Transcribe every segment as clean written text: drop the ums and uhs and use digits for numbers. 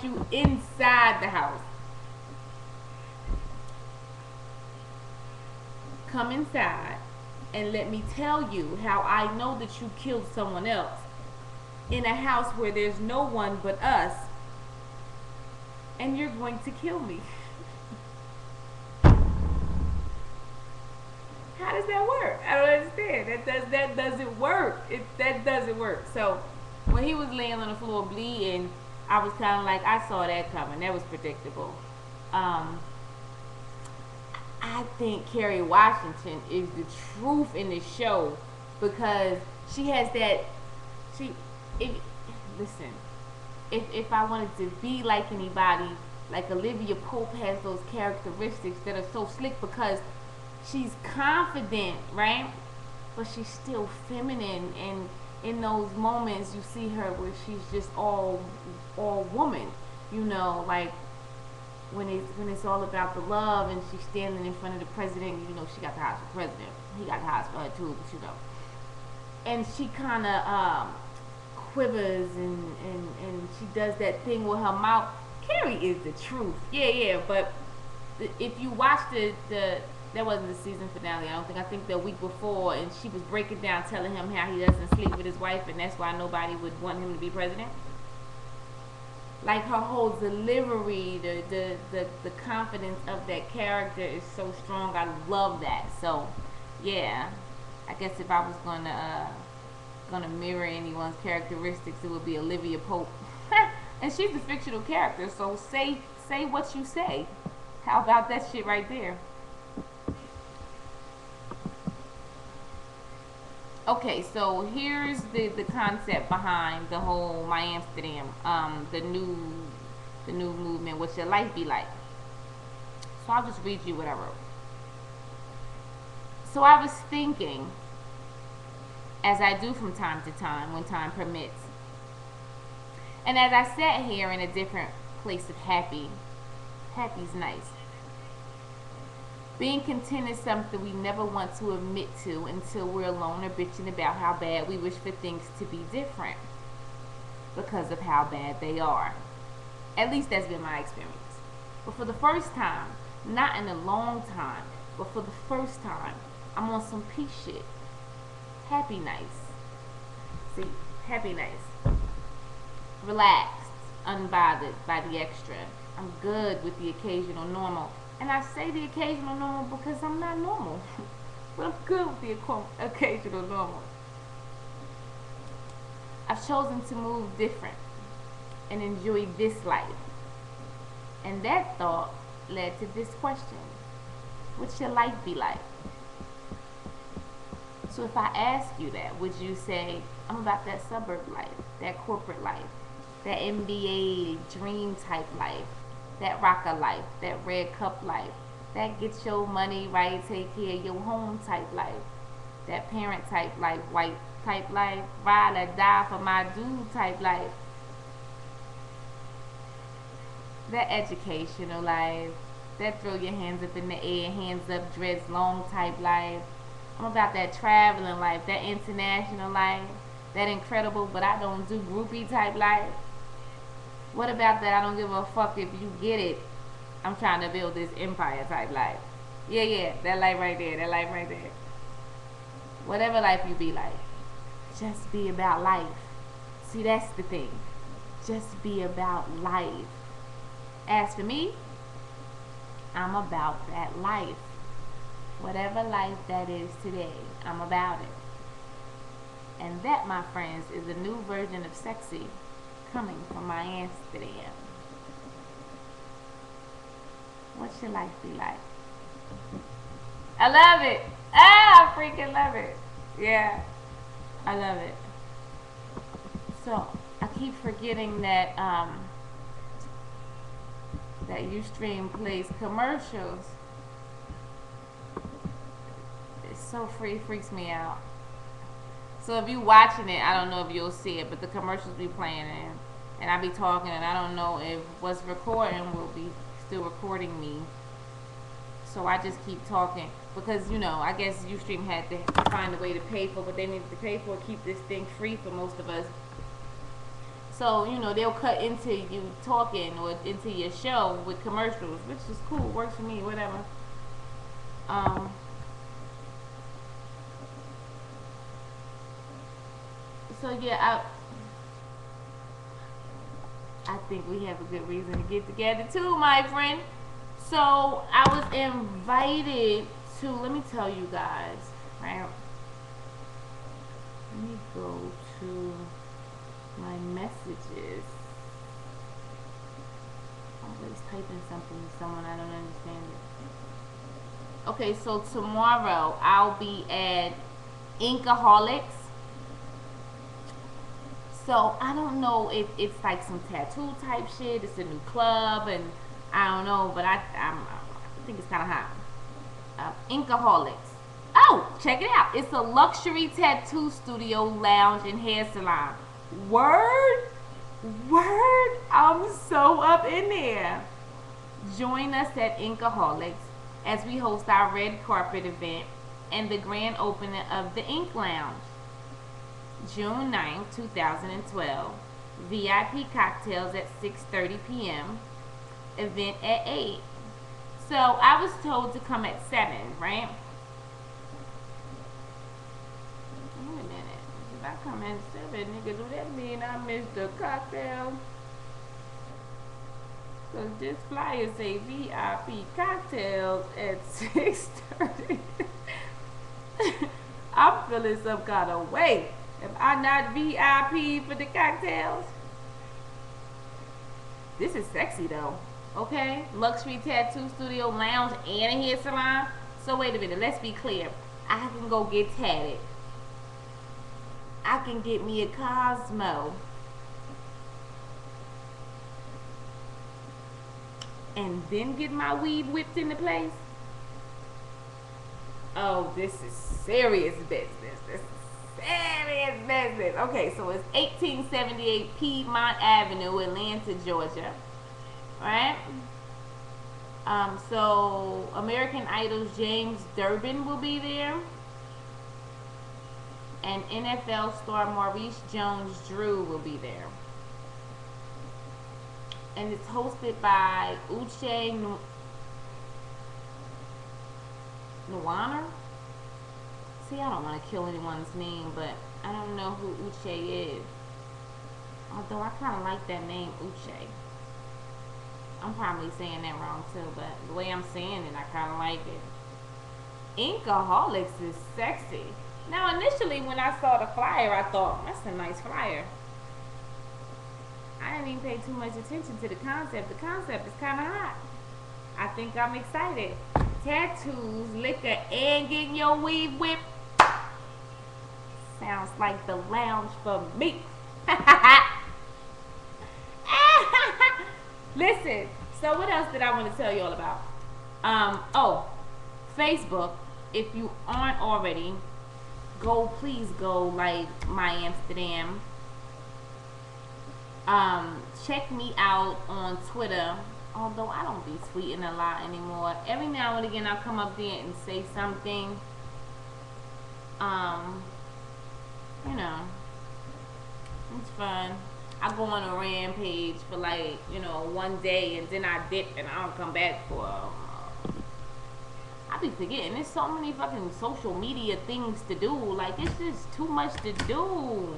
you inside the house. Come inside and let me tell you how I know that you killed someone else in a house where there's no one but us, and you're going to kill me. How does that work? I don't understand. That doesn't work. That doesn't work. So when he was laying on the floor bleeding, I was kind of like, I saw that coming. That was predictable. I think Kerry Washington is the truth in the show because she has that. She, if, listen, if I wanted to be like anybody, like Olivia Pope has those characteristics that are so slick because she's confident, right? But she's still feminine, and in those moments you see her where she's just all woman, like when it's all about the love and she's standing in front of the president. She got the house for the president, he got the house for her too, but and she kind of quivers and she does that thing with her mouth. Carrie is the truth. Yeah, but if you watch the that wasn't the season finale, I don't think. I think the week before, and she was breaking down, telling him how he doesn't sleep with his wife, and that's why nobody would want him to be president. Like her whole delivery, the confidence of that character is so strong. I love that. So, yeah, I guess if I was gonna mirror anyone's characteristics, it would be Olivia Pope, and she's a fictional character. So say what you say. How about that shit right there? Okay, so here's the concept behind the whole My Amsterdam, the new movement. What's your life be like? So I'll just read you what I wrote. So I was thinking, as I do from time to time when time permits, and as I sat here in a different place of happy's nice. Being content is something we never want to admit to until we're alone or bitching about how bad we wish for things to be different because of how bad they are. At least that's been my experience. But for the first time, not in a long time, but for the first time, I'm on some peace shit. Happy nice. See, happy nice. Relaxed, unbothered by the extra. I'm good with the occasional normal. And I say the occasional normal because I'm not normal. But I'm good with the occasional normal. I've chosen to move different and enjoy this life. And that thought led to this question. What's your life be like? So if I ask you that, would you say, I'm about that suburb life, that corporate life, that MBA dream type life, that rocker life, that red cup life, that get your money right, take care of your home type life, that parent type life, white type life, ride or die for my dude type life, that educational life, that throw your hands up in the air, hands up, dreads long type life. I'm about that traveling life, that international life, that incredible but I don't do groupie type life. What about that I don't give a fuck if you get it, I'm trying to build this empire type life? Yeah, that life right there. Whatever life you be like, just be about life. See, that's the thing. Just be about life. As for me, I'm about that life. Whatever life that is today, I'm about it. And that, my friends, is a new version of sexy coming from My Amsterdam. What's your life be like? I love it. I freaking love it. Yeah, I love it. So I keep forgetting that that Ustream plays commercials. It's so free, freaks me out. So if you watching it, I don't know if you'll see it, but the commercials be playing and I be talking, and I don't know if what's recording will be still recording me. So I just keep talking because, I guess Ustream had to find a way to pay for what they needed to pay for, keep this thing free for most of us. So, they'll cut into you talking or into your show with commercials, which is cool, works for me, whatever. Um, so yeah, I think we have a good reason to get together too, my friend. So I was invited to, let me tell you guys, right? Let me go to my messages. I'm always typing something to someone, I don't understand it. Okay, so tomorrow I'll be at Inkaholics. So I don't know if it's like some tattoo type shit. It's a new club, and I don't know, but I think it's kind of hot. Inkaholics. Oh, check it out. It's a luxury tattoo studio, lounge, and hair salon. Word, word. I'm so up in there. Join us at Inkaholics as we host our red carpet event and the grand opening of the Ink Lounge. June 9th, 2012. VIP cocktails at 6:30 p.m. Event at 8. So I was told to come at 7, right? Wait a minute. If I come at 7, nigga, do that mean I missed the cocktail? Because this flyer say VIP cocktails at 6:30. I'm feeling some kind of way. Am I not VIP for the cocktails? This is sexy though. Okay? Luxury tattoo studio, lounge, and a hair salon. So wait a minute, let's be clear. I can go get tatted. I can get me a Cosmo. And then get my weave whipped into place. Oh, this is serious business. This is serious business. Okay, so it's 1878 Piedmont Avenue, Atlanta, Georgia. Right? So American Idol's James Durbin will be there. And NFL star Maurice Jones-Drew will be there. And it's hosted by Uche Nwanner. See, I don't want to kill anyone's name, but I don't know who Uche is. Although I kind of like that name, Uche. I'm probably saying that wrong too, but the way I'm saying it, I kind of like it. Inkaholics is sexy. Now, initially, when I saw the flyer, I thought, that's a nice flyer. I didn't even pay too much attention to the concept. The concept is kind of hot. I think I'm excited. Tattoos, liquor, and getting your weave whipped. Sounds like the lounge for me. Listen, so what else did I want to tell you all about? Facebook. If you aren't already, please go like my Amsterdam. Check me out on Twitter. Although I don't be tweeting a lot anymore. Every now and again I'll come up there and say something. It's fun. I go on a rampage for like, one day, and then I dip and I don't come back for I be forgetting there's so many fucking social media things to do. Like, it's just too much to do.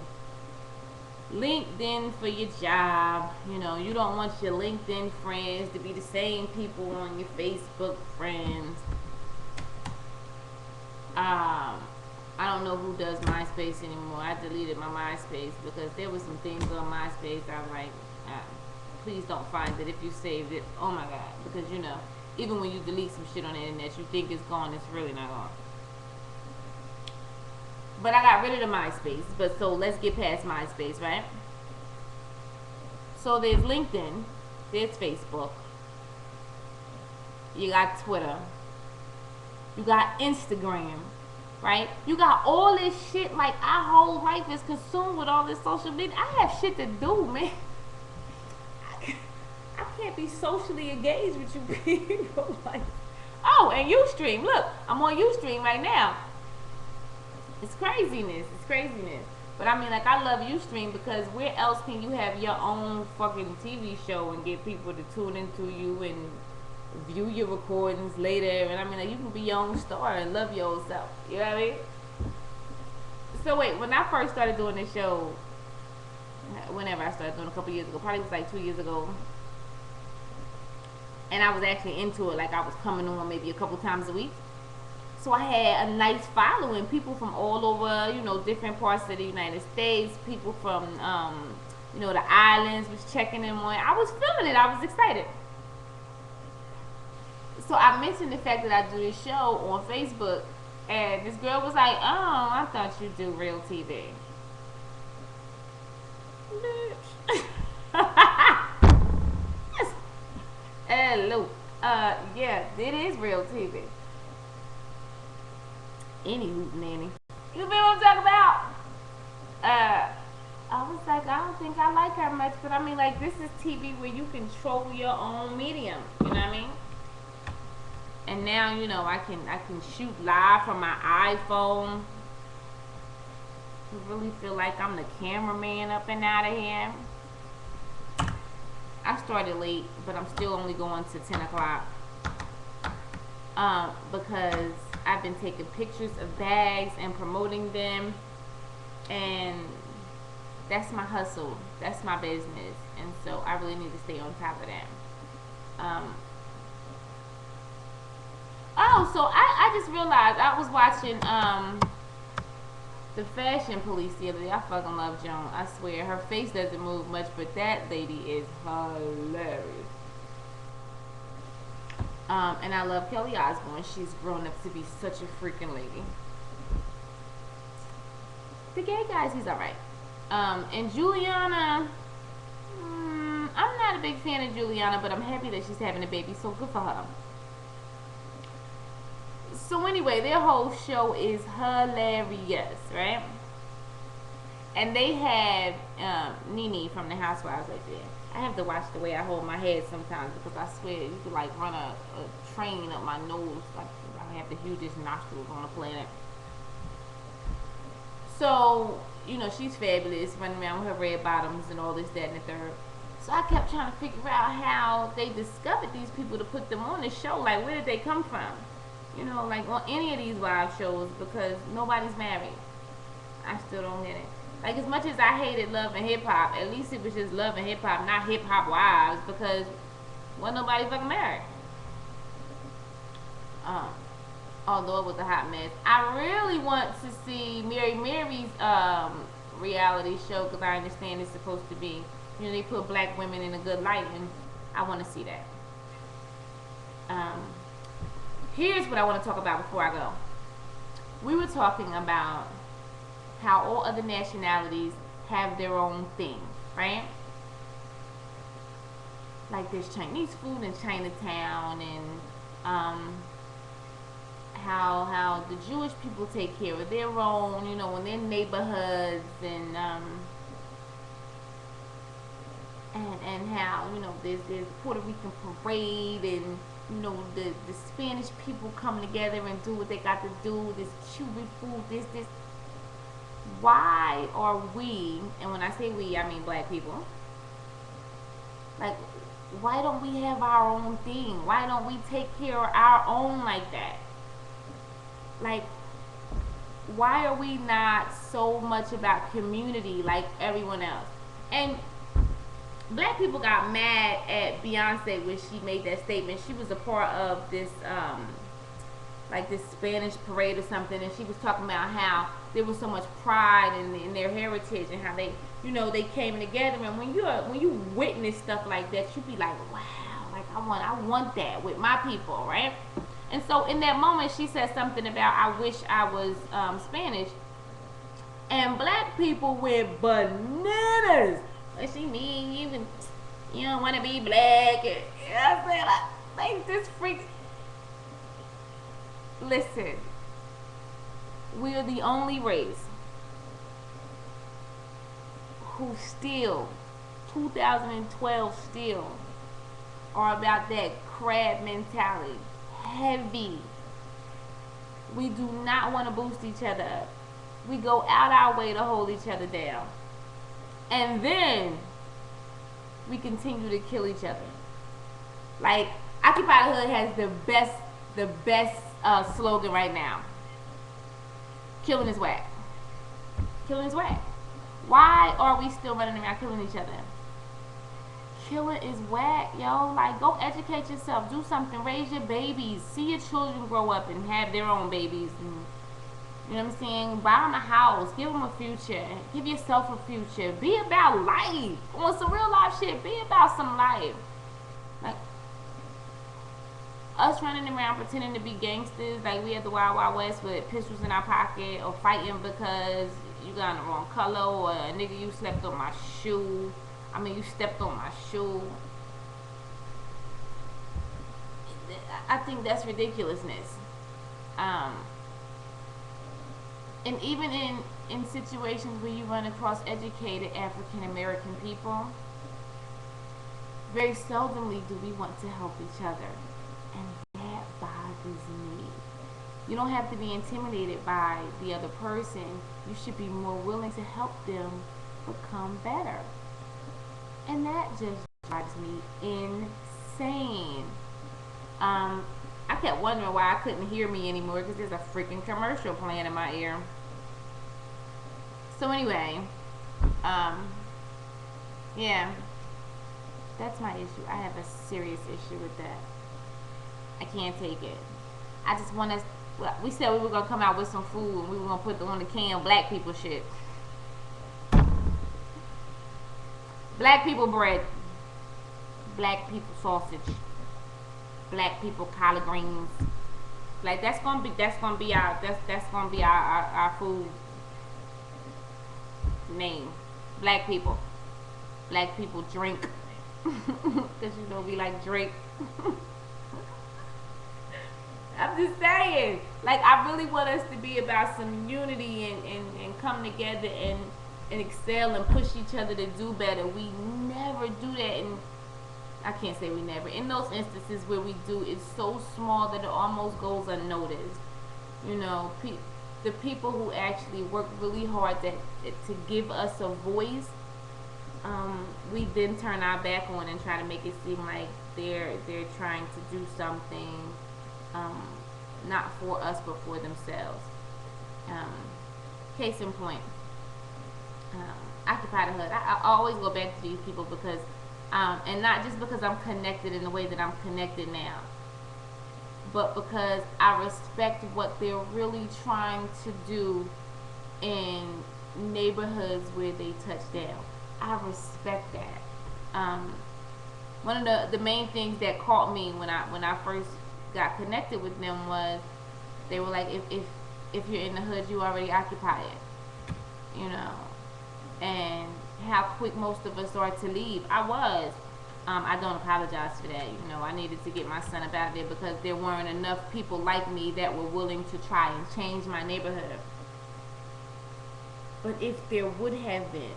LinkedIn for your job. You don't want your LinkedIn friends to be the same people on your Facebook friends. I don't know who does MySpace anymore. I deleted my MySpace because there were some things on MySpace I was like, please don't find it if you saved it. Oh my God. Because even when you delete some shit on the internet, you think it's gone, it's really not gone. But I got rid of the MySpace. But so let's get past MySpace, right? So there's LinkedIn, there's Facebook, you got Twitter, you got Instagram, right? You got all this shit. Like, our whole life is consumed with all this social media. I have shit to do, man. I can't be socially engaged with you people. Like, oh, and Ustream. Look, I'm on Ustream right now. It's craziness. But I mean, like, I love Ustream because where else can you have your own fucking TV show and get people to tune into you and view your recordings later? And I mean, like, you can be your own star and love your own self. You know what I mean? So wait, when I first started doing this show, whenever I started doing it, a couple years ago, probably was like 2 years ago, and I was actually into it, like I was coming on maybe a couple times a week. So I had a nice following, people from all over, you know, different parts of the United States, people from, you know, the islands was checking in on it. I was feeling it. I was excited. So I mentioned the fact that I do this show on Facebook, and this girl was like, "Oh, I thought you do real TV." Bitch. Hello. Yeah, it is real TV. Anywho, nanny. You feel what I'm talking about? I was like, I don't think I like her much, but I mean, like, this is TV where you control your own medium. You know what I mean? And now, you know, I can shoot live from my iPhone. I really feel like I'm the cameraman up and out of here. I started late, but I'm still only going to 10 o'clock. Because I've been taking pictures of bags and promoting them, and that's my hustle. That's my business, and so I really need to stay on top of that. Oh, so I just realized I was watching the Fashion Police the other day. I fucking love Joan. I swear, her face doesn't move much, but that lady is hilarious. And I love Kelly Osbourne. She's grown up to be such a freaking lady. The gay guys, he's alright. And Juliana, I'm not a big fan of Juliana, but I'm happy that she's having a baby, so good for her. So anyway, their whole show is hilarious, right? And they have Nene from the Housewives right there. I have to watch the way I hold my head sometimes because I swear you could like run a train up my nose. Like I have the hugest nostrils on the planet. So, you know, she's fabulous, running around with her red bottoms and all this, that, and the third. So I kept trying to figure out how they discovered these people to put them on the show. Like, where did they come from? You know, like on any of these live shows, because nobody's married. I still don't get it. Like, as much as I hated Love and Hip Hop, at least it was just Love and Hip Hop, not Hip Hop Wives, because wasn't nobody fucking married. Although it was a hot mess. I really want to see Mary Mary's reality show, because I understand it's supposed to be, you know, they put black women in a good light, and I want to see that. Here's what I want to talk about before I go. We were talking about how all other nationalities have their own thing, right? Like there's Chinese food in Chinatown, and how the Jewish people take care of their own, you know, in their neighborhoods, and how, you know, there's Puerto Rican parade, and you know, the Spanish people come together and do what they got to do, this Cuban food, this. Why are we, and when I say we, I mean black people, like, why don't we have our own thing? Why don't we take care of our own like that? Like, why are we not so much about community like everyone else? And black people got mad at Beyonce when she made that statement. She was a part of this, like this Spanish parade or something, and she was talking about how there was so much pride in their heritage, and how they, you know, they came together. And when you witness stuff like that, you be like, wow, like I want that with my people, right? And so in that moment, she said something about, I wish I was Spanish, and black people went bananas. What she mean? You don't want to be black? And, you know what I'm saying? Like this freaks. Listen, we are the only race who still, 2012 still, are about that crab mentality. Heavy. We do not want to boost each other up. We go out our way to hold each other down. And then we continue to kill each other. Like, Occupy the Hood has the best slogan right now. Killing is whack. Killing is whack. Why are we still running around killing each other? Killing is whack, yo. Like, go educate yourself. Do something. Raise your babies. See your children grow up and have their own babies. And, you know what I'm saying? Buy them a house. Give them a future. Give yourself a future. Be about life. On some real life shit. Be about some life. Like, us running around pretending to be gangsters, like we at the Wild Wild West with pistols in our pocket, or fighting because you got the wrong color, or nigga, you slept on my shoe. I mean, you stepped on my shoe. I think that's ridiculousness. And even in situations where you run across educated African American people, very seldomly do we want to help each other. And that bothers me. You don't have to be intimidated by the other person. You should be more willing to help them become better. And that just drives me insane. I kept wondering why I couldn't hear me anymore because there's a freaking commercial playing in my ear. So anyway, yeah, that's my issue. I have a serious issue with that. I can't take it. I just want us. Well, we said we were gonna come out with some food and we were gonna put on the can black people shit. Black people bread, black people sausage, black people collard greens. Like that's gonna be our food name. Black people drink, cause you know we like drink. I'm just saying, like, I really want us to be about some unity and come together and excel and push each other to do better. We never do that, and I can't say we never. In those instances where we do, it's so small that it almost goes unnoticed. You know, the people who actually work really hard to give us a voice, we then turn our back on and try to make it seem like they're trying to do something. Not for us but for themselves. Case in point, Occupy the Hood. I always go back to these people because and not just because I'm connected in the way that I'm connected now, but because I respect what they're really trying to do in neighborhoods where they touch down. I respect that. One of the main things that caught me when I first got connected with them was they were like, if you're in the hood, you already occupy it, you know, and how quick most of us are to leave. I don't apologize for that. You know, I needed to get my son up out of there because there weren't enough people like me that were willing to try and change my neighborhood. But if there would have been,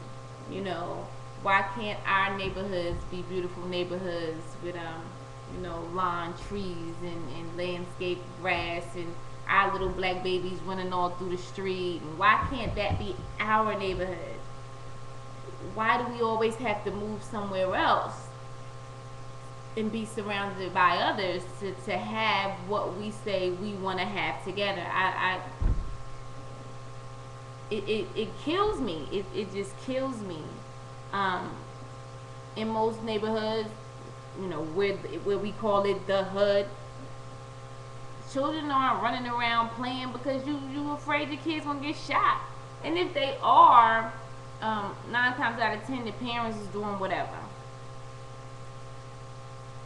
you know, why can't our neighborhoods be beautiful neighborhoods with you know, lawn trees and landscape grass and our little black babies running all through the street? And why can't that be our neighborhood? Why do we always have to move somewhere else and be surrounded by others to have what we say we want to have together? It kills me. It just kills me. In most neighborhoods, you know, where we call it the hood, children aren't running around playing because you afraid the kids gonna get shot. And if they are, 9 times out of 10 the parents is doing whatever.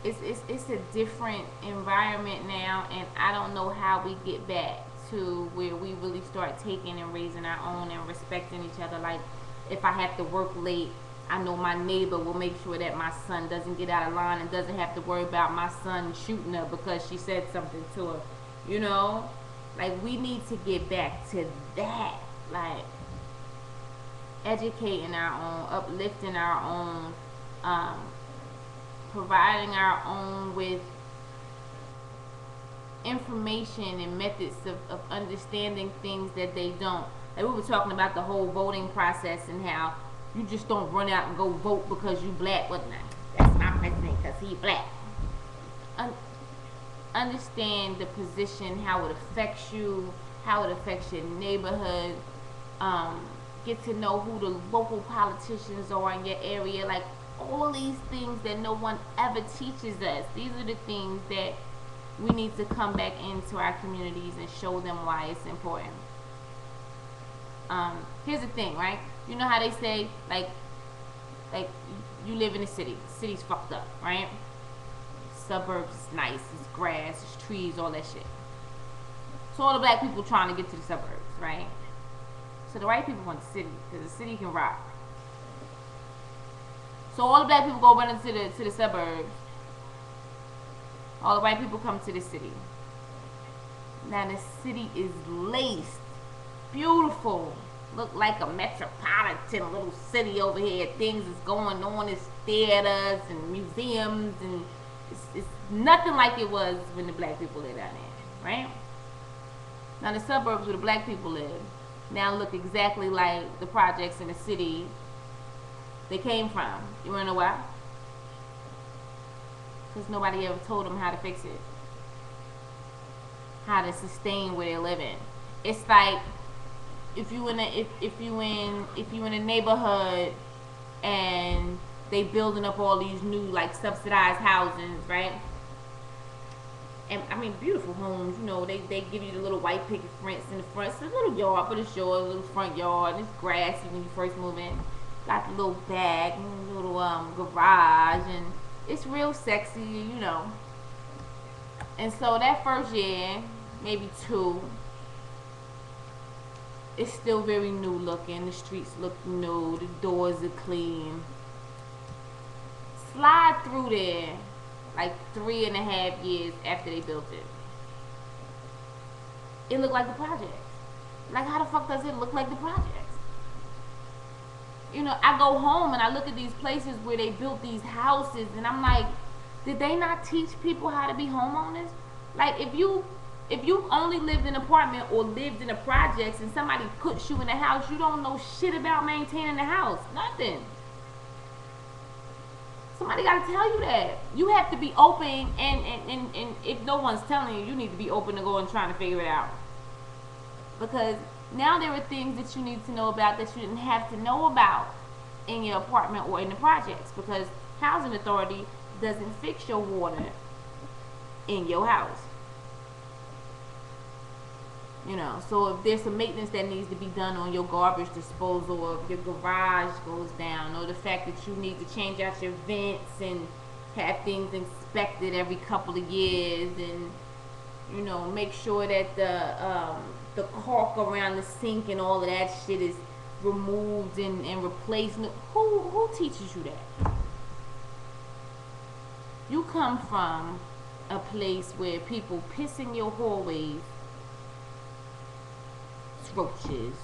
It's a different environment now, and I don't know how we get back to where we really start taking and raising our own and respecting each other. Like, if I have to work late, I know my neighbor will make sure that my son doesn't get out of line and doesn't have to worry about my son shooting her because she said something to her. You know? Like, we need to get back to that. Like, educating our own, uplifting our own, providing our own with information and methods of understanding things that they don't. Like we were talking about the whole voting process and how you just don't run out and go vote because you black. But nah, that's my president because he black. Understand the position, how it affects you, how it affects your neighborhood. Get to know who the local politicians are in your area. Like all these things that no one ever teaches us. These are the things that we need to come back into our communities and show them why it's important. Here's the thing, right? You know how they say like you live in a city. The city's fucked up, right? Suburbs is nice, it's grass, it's trees, all that shit. So all the black people trying to get to the suburbs, right? So the white people want the city because the city can rock. So all the black people go running to the suburbs. All the white people come to the city. Now the city is laced, beautiful, look like a metropolitan little city over here. Things is going on, it's theaters and museums, and it's nothing like it was when the black people lived down there, right? Now the suburbs where the black people live now look exactly like the projects in the city they came from. You wanna know why? Because nobody ever told them how to fix it, how to sustain where they're living. It's like if you in a neighborhood and they building up all these new like subsidized housings, right? And I mean beautiful homes, you know, they give you the little white picket fence in the front. It's a little yard, but it's yours, a little front yard, and it's grassy when you first move in. Got the little back, little garage, and it's real sexy, you know. And so that first year, maybe two, it's still very new looking. The streets look new, the doors are clean. Slide through there like 3.5 years after they built it. It looked like the projects. Like how the fuck does it look like the projects? You know, I go home and I look at these places where they built these houses and I'm like, did they not teach people how to be homeowners? Like if you only lived in an apartment or lived in the projects and somebody puts you in a house, you don't know shit about maintaining the house. Nothing. Somebody got to tell you that. You have to be open, and if no one's telling you, you need to be open to go and trying to figure it out. Because now there are things that you need to know about that you didn't have to know about in your apartment or in the projects. Because housing authority doesn't fix your water in your house. You know, so if there's some maintenance that needs to be done on your garbage disposal, or if your garage goes down, or the fact that you need to change out your vents and have things inspected every couple of years, and you know, make sure that the caulk around the sink and all of that shit is removed and replaced. Who teaches you that? You come from a place where people piss in your hallways, roaches,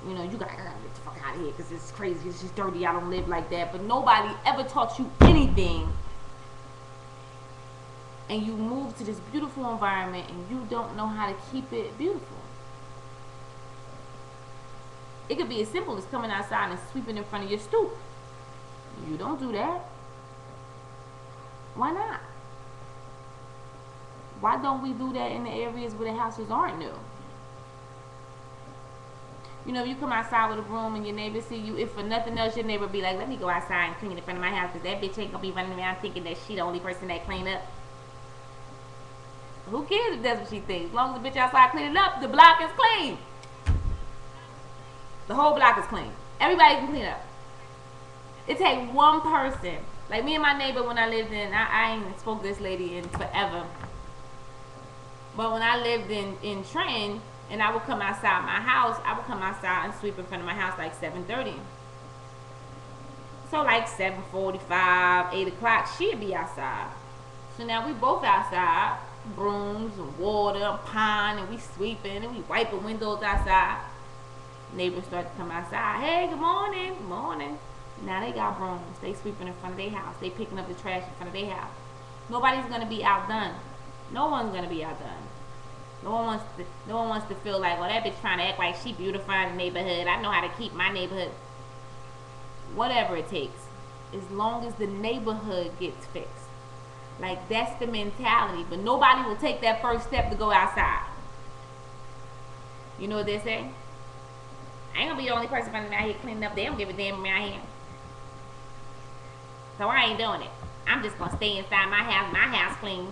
you know, you gotta get the fuck out of here because it's crazy, it's just dirty, I don't live like that. But nobody ever taught you anything, and you move to this beautiful environment and you don't know how to keep it beautiful. It could be as simple as coming outside and sweeping in front of your stoop. You don't do that. Why not? Why don't we do that in the areas where the houses aren't new? You know, you come outside with a broom and your neighbor see you, if for nothing else, your neighbor be like, let me go outside and clean in front of my house because that bitch ain't gonna be running around thinking that she the only person that clean up. Who cares if that's what she thinks? As long as the bitch outside cleaning up, the block is clean. The whole block is clean. Everybody can clean up. It takes one person. Like me and my neighbor when I lived in, I ain't spoke to this lady in forever. But when I lived in Trenton, and I would come outside my house, I would come outside and sweep in front of my house like 7:30. So like 7:45, 8 o'clock, she'd be outside. So now we both outside, brooms and water, and pond, and we sweeping and we wiping windows outside. Neighbors start to come outside. Hey, good morning, good morning. Now they got brooms. They sweeping in front of their house. They picking up the trash in front of their house. Nobody's gonna be outdone. No one's gonna be outdone. No one wants to feel like, well, that bitch trying to act like she beautifying the neighborhood. I know how to keep my neighborhood. Whatever it takes, as long as the neighborhood gets fixed. Like, that's the mentality. But nobody will take that first step to go outside. You know what they say? I ain't gonna be the only person running out here cleaning up. They don't give a damn around here. So I ain't doing it. I'm just gonna stay inside my house clean.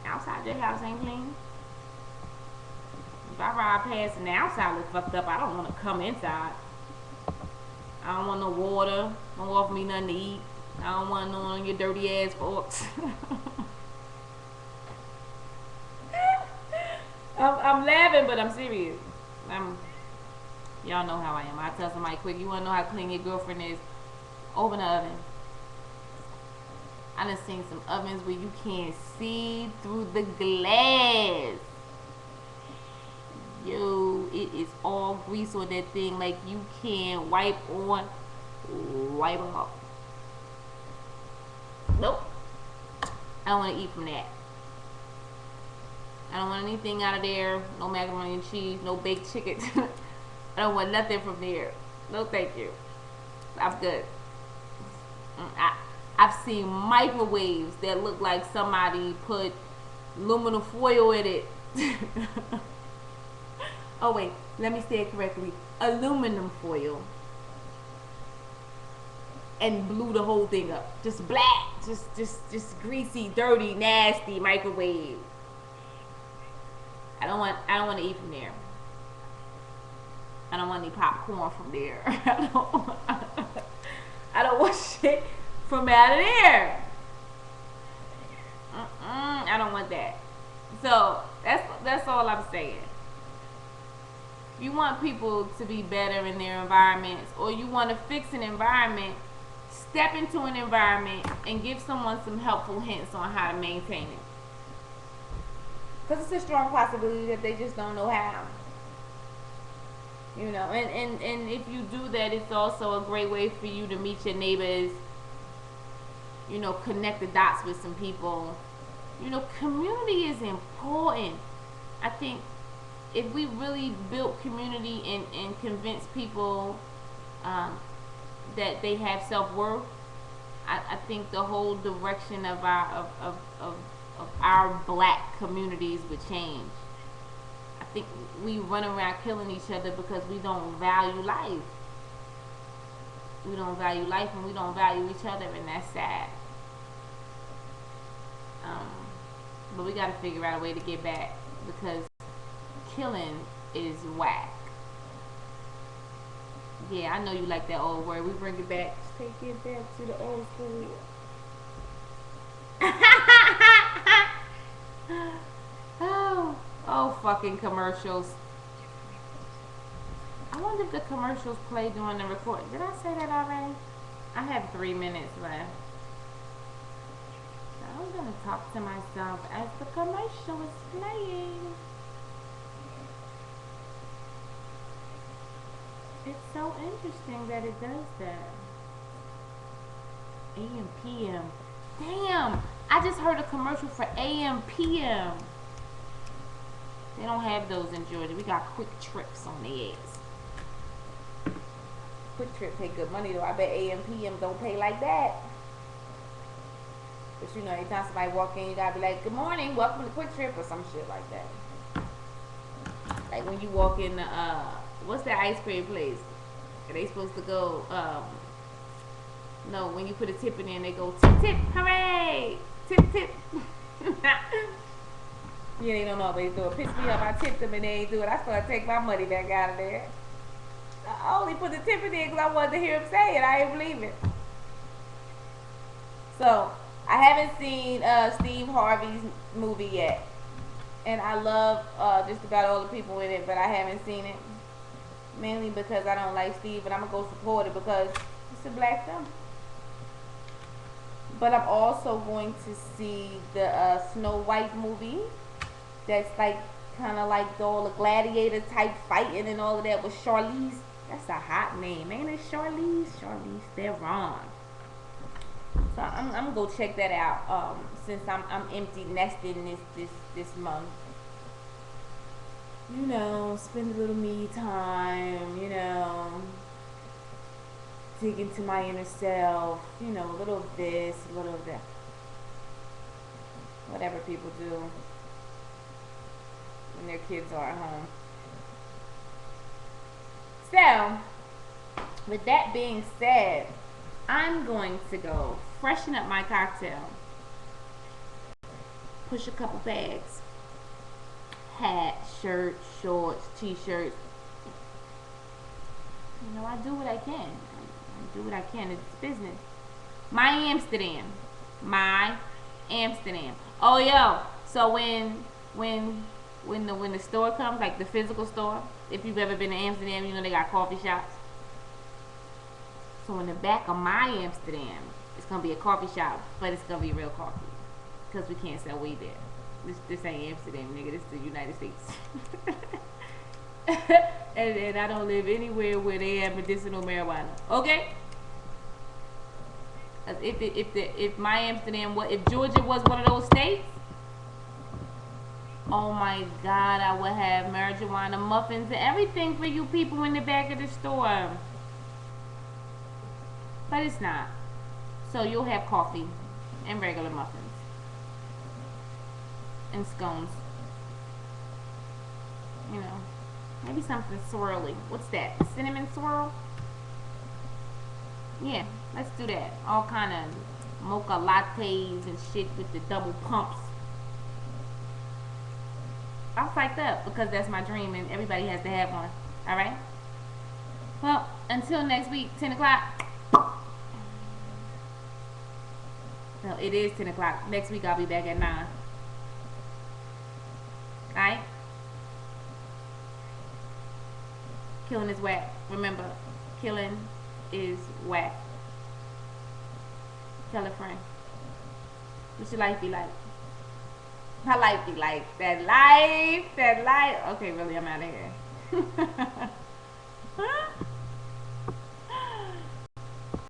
Outside your house ain't clean. If I ride past and the outside look fucked up, I don't want to come inside. I don't want no water. Don't offer me nothing to eat. I don't want no on your dirty ass forks. I'm laughing, but I'm serious. Y'all know how I am. I tell somebody quick, you want to know how clean your girlfriend is? Open the oven. I done seen some ovens where you can't see through the glass. Yo, it is all grease on that thing, like you can't wipe on, wipe off. Nope. I don't want to eat from that. I don't want anything out of there. No macaroni and cheese, no baked chicken. I don't want nothing from there. No thank you. I'm good. I've seen microwaves that look like somebody put aluminum foil in it. Oh wait, let me say it correctly. Aluminum foil. And blew the whole thing up. Just black. Just greasy, dirty, nasty microwave. I don't want to eat from there. I don't want any popcorn from there. I don't want shit from out of there. I don't want that. So that's all I'm saying. You want people to be better in their environments, or you want to fix an environment, step into an environment and give someone some helpful hints on how to maintain it. Because it's a strong possibility that they just don't know how. You know, and if you do that, it's also a great way for you to meet your neighbors, you know, connect the dots with some people. You know, community is important. I think if we really built community and convince people that they have self-worth, I think the whole direction of our black communities would change. I think we run around killing each other because we don't value life. We don't value life and we don't value each other, and that's sad. But we got to figure out a way to get back, because killing is whack. Yeah, I know you like that old word. We bring it back. Just take it back to the old school. Oh, fucking commercials. I wonder if the commercials play during the recording. Did I say that already? I have 3 minutes left. So I'm going to talk to myself as the commercial is playing. It's so interesting that it does that. AM PM. Damn! I just heard a commercial for AM PM. They don't have those in Georgia. We got Quick Trips on the ass. Quick Trip pay good money though. I bet AM PM don't pay like that. But you know, anytime somebody walk in, you gotta be like, "Good morning, welcome to Quick Trip," or some shit like that. Like when you walk in the what's that ice cream place? Are they supposed to go no, when you put a tip in there and they go tip tip, hooray! Tip tip. Yeah, they don't always do it. Piss me up. I tipped them and they ain't do it. I started to take my money back out of there. I only put the tip in there because I wanted to hear him say it. I ain't believe it. So, I haven't seen Steve Harvey's movie yet. And I love just about all the people in it, but I haven't seen it. Mainly because I don't like Steve, but I'm going to go support it because it's a black film. But I'm also going to see the Snow White movie. That's like kind of like all the gladiator type fighting and all of that with Charlize. That's a hot name, ain't it? Charlize Theron. So I'm gonna go check that out. Since I'm empty nesting this month. You know, spend a little me time. You know, dig into my inner self. You know, a little of this, a little of that. Whatever people do when their kids are at home. So, with that being said, I'm going to go freshen up my cocktail, push a couple bags, hat, shirt, shorts, t-shirts. You know, I do what I can. I do what I can. It's business. My Amsterdam. Oh, yo. So when the store comes, like the physical store, if you've ever been to Amsterdam, you know they got coffee shops. So in the back of my Amsterdam, it's gonna be a coffee shop, but it's gonna be real coffee, because we can't sell weed there. This ain't Amsterdam, nigga. This is the United States. and I don't live anywhere where they have medicinal marijuana. Okay. If my Amsterdam, if Georgia was one of those states, oh my God, I would have marijuana muffins and everything for you people in the back of the store. But it's not. So you'll have coffee and regular muffins and scones. You know, maybe something swirly. What's that? Cinnamon swirl? Yeah, let's do that. All kind of mocha lattes and shit with the double pumps. I'm psyched up because that's my dream and everybody has to have one. Alright? Well, until next week, 10 o'clock. No, it is 10 o'clock. Next week I'll be back at 9. Alright? Killing is whack. Remember, killing is whack. Tell a friend. What's your life be like? My life be like. That life. Okay, really, I'm out of here.